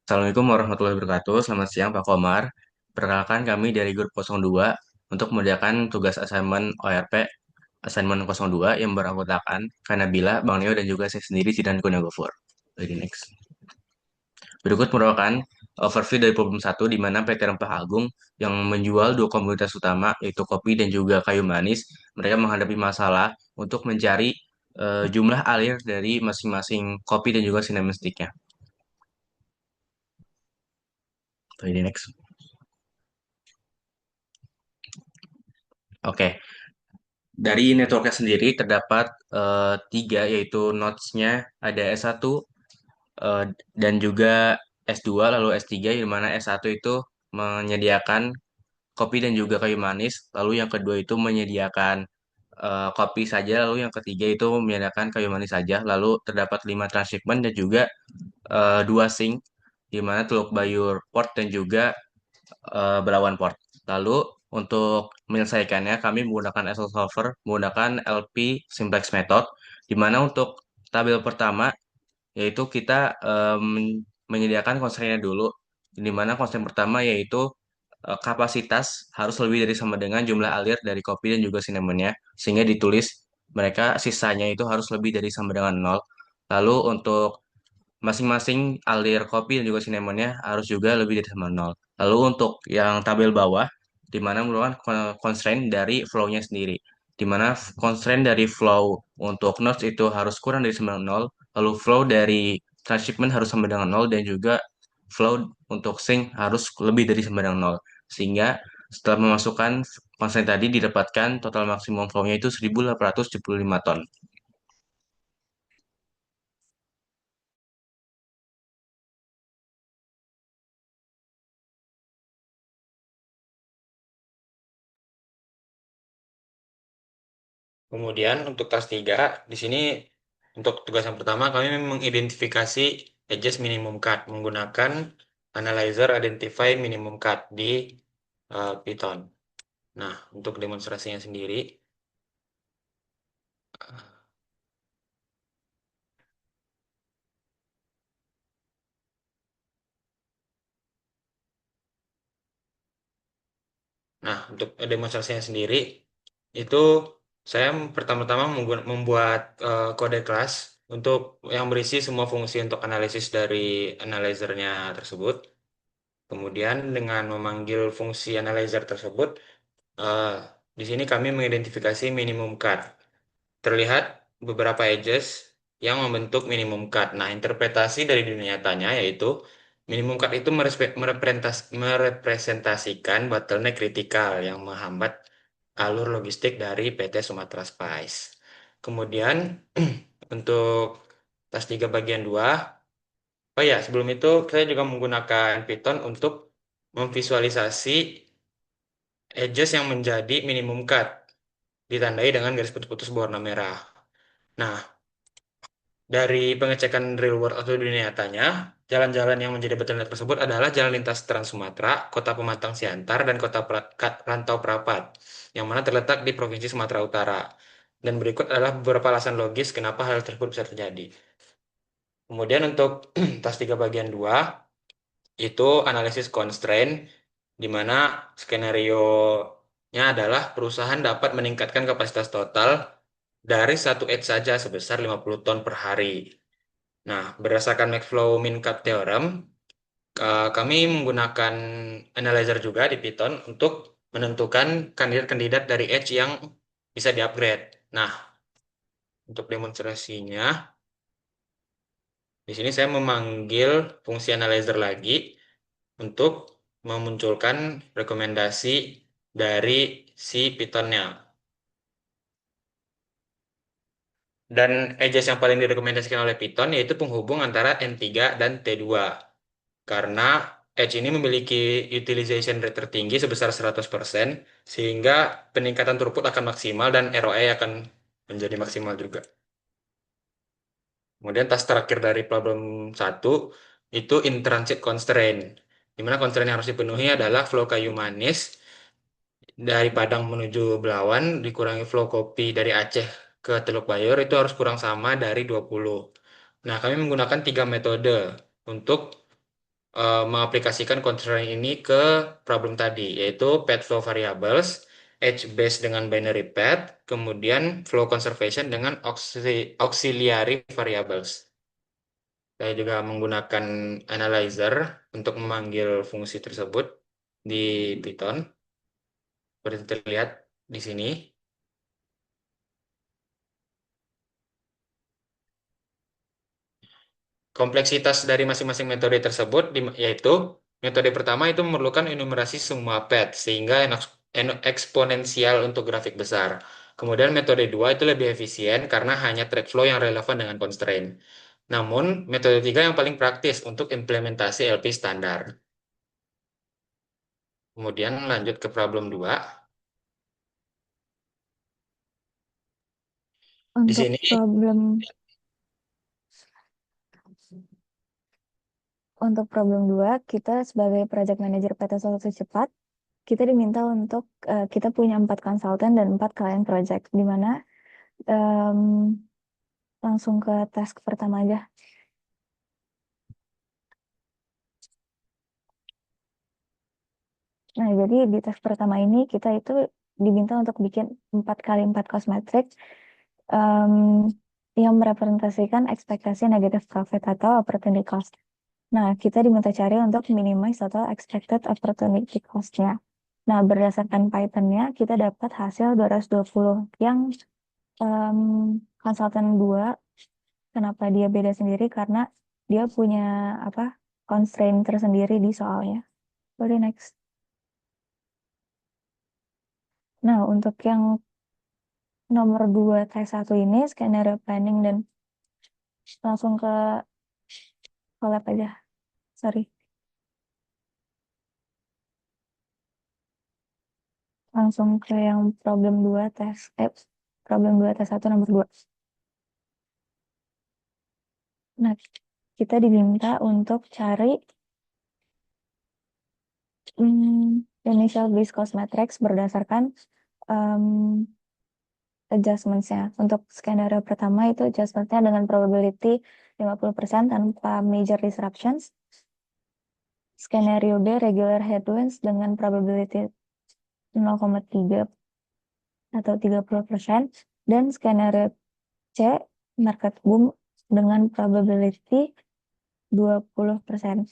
Assalamualaikum warahmatullahi wabarakatuh. Selamat siang Pak Komar. Perkenalkan kami dari grup 02 untuk mengerjakan tugas assignment ORP assignment 02 yang beranggotakan Kanabila, Bang Neo, dan juga saya sendiri Zidan Kunagofur. Lagi next. Berikut merupakan overview dari problem satu di mana PT Rempah Agung yang menjual dua komoditas utama yaitu kopi dan juga kayu manis. Mereka menghadapi masalah untuk mencari jumlah alir dari masing-masing kopi dan juga cinnamon sticknya. Lagi next. Oke, dari networknya sendiri terdapat tiga, yaitu nodes-nya ada S1 eh, dan juga S2, lalu S3, di mana S1 itu menyediakan kopi dan juga kayu manis, lalu yang kedua itu menyediakan kopi saja, lalu yang ketiga itu menyediakan kayu manis saja, lalu terdapat 5 transshipment dan juga dua sink, di mana Teluk Bayur Port dan juga Belawan Port. Lalu untuk menyelesaikannya kami menggunakan Excel solver menggunakan LP simplex method, di mana untuk tabel pertama yaitu kita menyediakan constraint dulu, di mana constraint pertama yaitu kapasitas harus lebih dari sama dengan jumlah alir dari kopi dan juga cinnamonnya, sehingga ditulis mereka sisanya itu harus lebih dari sama dengan nol. Lalu untuk masing-masing alir kopi dan juga cinnamonnya harus juga lebih dari sama nol. Lalu untuk yang tabel bawah, di mana merupakan constraint dari flow-nya sendiri. Di mana constraint dari flow untuk nodes itu harus kurang dari sama dengan nol, lalu flow dari transshipment harus sama dengan nol, dan juga flow untuk sync harus lebih dari sama dengan nol. Sehingga setelah memasukkan constraint tadi didapatkan total maksimum flow-nya itu 1875 ton. Kemudian untuk tas 3 di sini untuk tugas yang pertama kami mengidentifikasi edges minimum cut menggunakan analyzer identify minimum cut di Python. Nah, untuk demonstrasinya sendiri, nah untuk demonstrasinya sendiri itu saya pertama-tama membuat kode kelas untuk yang berisi semua fungsi untuk analisis dari analyzernya tersebut. Kemudian dengan memanggil fungsi analyzer tersebut, eh, di sini kami mengidentifikasi minimum cut. Terlihat beberapa edges yang membentuk minimum cut. Nah, interpretasi dari dunia nyatanya yaitu minimum cut itu merepresentasikan bottleneck kritikal yang menghambat alur logistik dari PT Sumatera Spice. Kemudian untuk tas 3 bagian 2, oh ya, sebelum itu saya juga menggunakan Python untuk memvisualisasi edges yang menjadi minimum cut ditandai dengan garis putus-putus berwarna merah. Nah, dari pengecekan real world atau dunia nyatanya, jalan-jalan yang menjadi bottleneck tersebut adalah jalan lintas Trans Sumatera, Kota Pematang Siantar, dan Kota Rantau Prapat, yang mana terletak di Provinsi Sumatera Utara. Dan berikut adalah beberapa alasan logis kenapa hal tersebut bisa terjadi. Kemudian untuk tas 3 bagian 2 itu analisis constraint, di mana skenario-nya adalah perusahaan dapat meningkatkan kapasitas total dari satu edge saja sebesar 50 ton per hari. Nah, berdasarkan Maxflow Min Cut Theorem, kami menggunakan analyzer juga di Python untuk menentukan kandidat-kandidat dari edge yang bisa di-upgrade. Nah, untuk demonstrasinya, di sini saya memanggil fungsi analyzer lagi untuk memunculkan rekomendasi dari si Python-nya. Dan edges yang paling direkomendasikan oleh Python yaitu penghubung antara N3 dan T2. Karena Edge ini memiliki utilization rate tertinggi sebesar 100%, sehingga peningkatan throughput akan maksimal dan ROI akan menjadi maksimal juga. Kemudian task terakhir dari problem satu itu in transit constraint, di mana constraint yang harus dipenuhi adalah flow kayu manis dari Padang menuju Belawan dikurangi flow kopi dari Aceh ke Teluk Bayur itu harus kurang sama dari 20. Nah, kami menggunakan tiga metode untuk mengaplikasikan constraint ini ke problem tadi, yaitu path flow variables, edge based dengan binary path, kemudian flow conservation dengan auxiliary variables. Saya juga menggunakan analyzer untuk memanggil fungsi tersebut di Python, seperti terlihat di sini. Kompleksitas dari masing-masing metode tersebut yaitu metode pertama itu memerlukan enumerasi semua path sehingga eksponensial untuk grafik besar. Kemudian metode dua itu lebih efisien karena hanya track flow yang relevan dengan constraint. Namun metode tiga yang paling praktis untuk implementasi LP standar. Kemudian lanjut ke problem 2. Di Untuk sini problem 2, kita sebagai project manager PT Solusi Cepat, kita diminta untuk kita punya 4 konsultan dan 4 klien project, di mana em, langsung ke task pertama aja. Nah, jadi di task pertama ini kita itu diminta untuk bikin 4 kali 4 cost matrix em, yang merepresentasikan ekspektasi negative profit atau opportunity cost. Nah, kita diminta cari untuk minimize total expected opportunity cost-nya. Nah, berdasarkan Python-nya, kita dapat hasil 220 yang em, konsultan 2, kenapa dia beda sendiri? Karena dia punya apa constraint tersendiri di soalnya. Boleh next. Nah, untuk yang nomor 2 T1 ini, skenario planning dan langsung ke collab aja. Sorry. Langsung ke yang problem 2 tes, problem 2 T1 nomor 2. Nah, kita diminta untuk cari initial base cost matrix berdasarkan um, adjustments-nya. Untuk skenario pertama itu adjustment-nya dengan probability 50% tanpa major disruptions. Skenario B regular headwinds dengan probability 0,3 atau 30%. Dan skenario C market boom dengan probability 20%.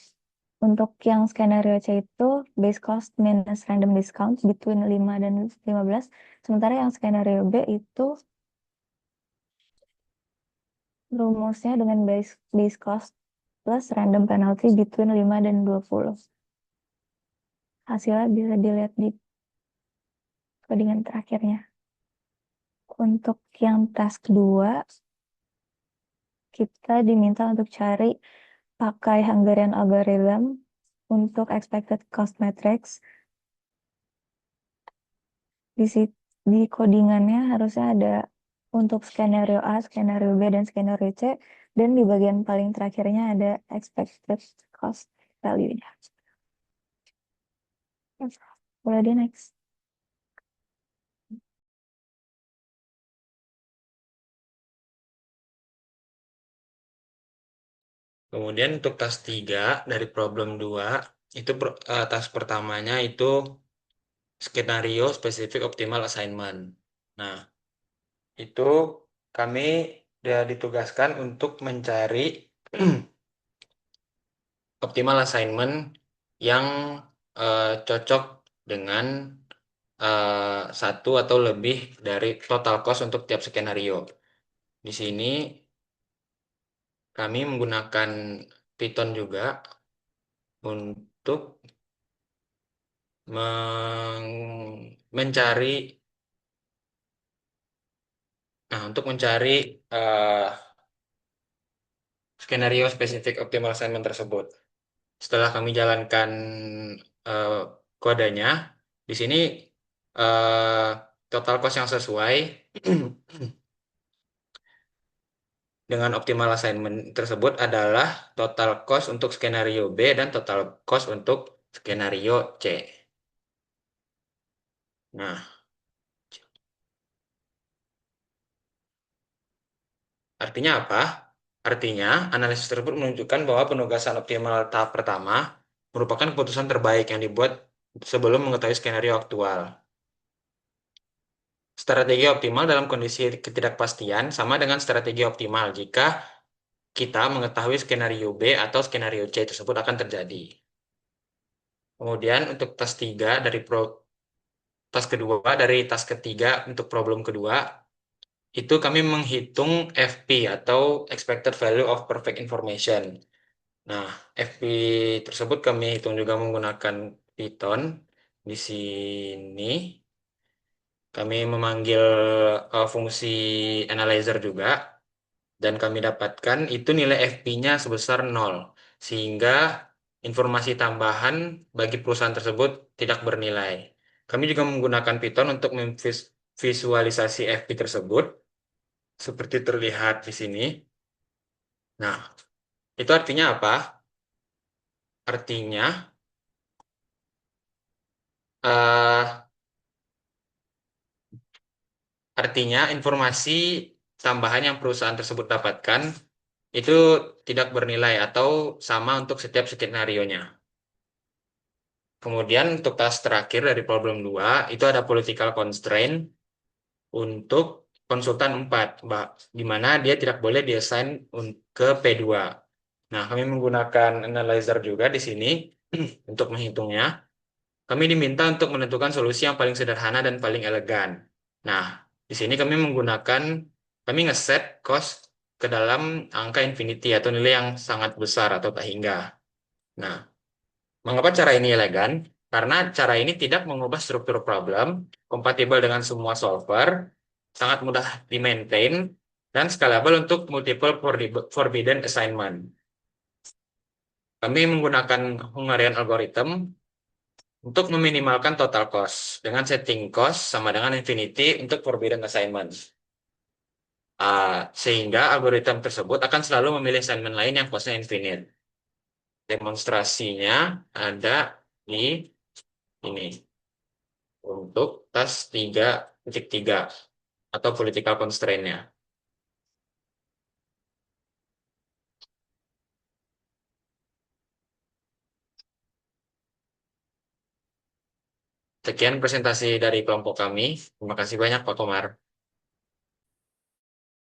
Untuk yang skenario C itu base cost minus random discount between 5 dan 15. Sementara yang skenario B itu rumusnya dengan base cost plus random penalty between 5 dan 20. Hasilnya bisa dilihat di codingan terakhirnya. Untuk yang task 2, kita diminta untuk cari pakai Hungarian algorithm untuk expected cost matrix. Di, di codingannya harusnya ada untuk skenario A, skenario B, dan skenario C. Dan di bagian paling terakhirnya ada expected cost value-nya. Boleh di next. Kemudian untuk task 3 dari problem 2, itu task pertamanya itu skenario spesifik optimal assignment. Nah, itu kami ditugaskan untuk mencari optimal assignment yang cocok dengan satu atau lebih dari total cost untuk tiap skenario. Di sini kami menggunakan Python juga untuk mencari, eh, skenario spesifik optimal assignment tersebut. Setelah kami jalankan eh, kodenya, di sini eh, total cost yang sesuai dengan optimal assignment tersebut adalah total cost untuk skenario B dan total cost untuk skenario C. Nah, artinya apa? Artinya, analisis tersebut menunjukkan bahwa penugasan optimal tahap pertama merupakan keputusan terbaik yang dibuat sebelum mengetahui skenario aktual. Strategi optimal dalam kondisi ketidakpastian sama dengan strategi optimal jika kita mengetahui skenario B atau skenario C tersebut akan terjadi. Kemudian untuk tas kedua dari tas ketiga untuk problem kedua, itu kami menghitung FP atau Expected Value of Perfect Information. Nah, FP tersebut kami hitung juga menggunakan Python. Di sini kami memanggil fungsi analyzer juga, dan kami dapatkan itu nilai FP-nya sebesar 0, sehingga informasi tambahan bagi perusahaan tersebut tidak bernilai. Kami juga menggunakan Python untuk memvisualisasi FP tersebut, seperti terlihat di sini. Nah, itu artinya apa? Artinya, eh, informasi tambahan yang perusahaan tersebut dapatkan itu tidak bernilai atau sama untuk setiap skenario-nya. Kemudian untuk task terakhir dari problem 2 itu ada political constraint untuk konsultan 4, di mana dia tidak boleh diassign ke P2. Nah, kami menggunakan analyzer juga di sini untuk menghitungnya. Kami diminta untuk menentukan solusi yang paling sederhana dan paling elegan. Nah, di sini kami ngeset cost ke dalam angka infinity atau nilai yang sangat besar atau tak hingga. Nah, mengapa cara ini elegan? Karena cara ini tidak mengubah struktur problem, kompatibel dengan semua solver, sangat mudah di-maintain, dan scalable untuk multiple forbidden assignment. Kami menggunakan Hungarian algorithm untuk meminimalkan total cost dengan setting cost sama dengan infinity untuk forbidden assignment. Sehingga algoritma tersebut akan selalu memilih assignment lain yang costnya infinite. Demonstrasinya ada di ini untuk tas 3.3 atau political constraint-nya. Sekian presentasi dari kelompok kami. Terima kasih banyak Pak Komar.